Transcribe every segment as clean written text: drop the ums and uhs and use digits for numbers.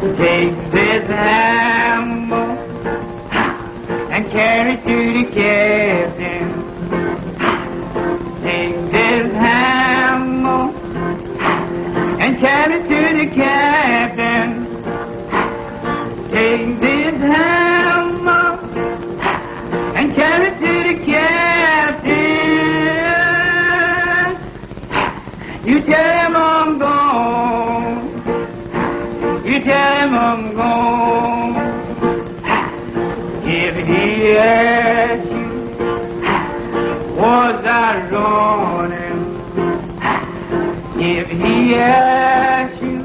Take this hammer and carry it to the captain. Take this hammer and carry it to the captain. Take this hammer and carry it to the captain. You tell him I'm gone. You tell him I'm gone. If he asks you, was I running? If he asks you,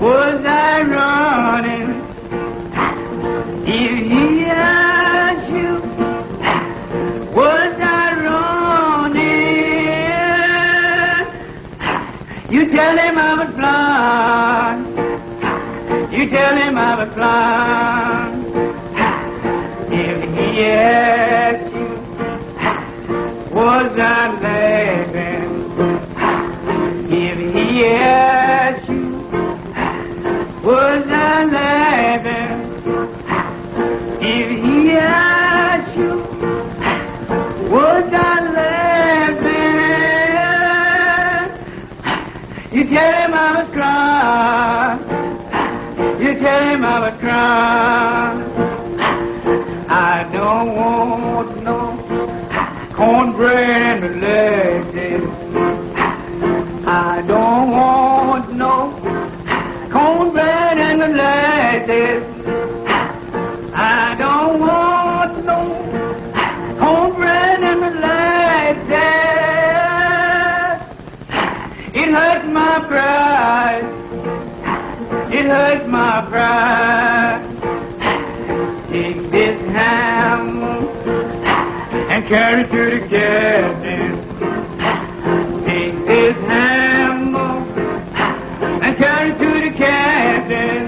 was I running? If he asks you, was I running? You tell him I was blind. You tell him I was blind. If he asks you, was I laughing? If he asks you, was I laughing? If he asks you, was I laughing? You tell him I was crying. You tell him I was crying. I don't want no cornbread and lettuce. I don't want no cornbread and lettuce. I don't want no cornbread and lettuce. It hurts my pride. It hurts my pride. Take this hammer and carry it to the captain. Take this hammer and carry it to the captain.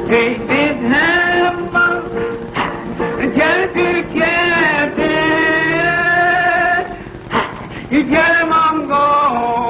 Take this hammer and carry it to the captain. You tell him I'm gone.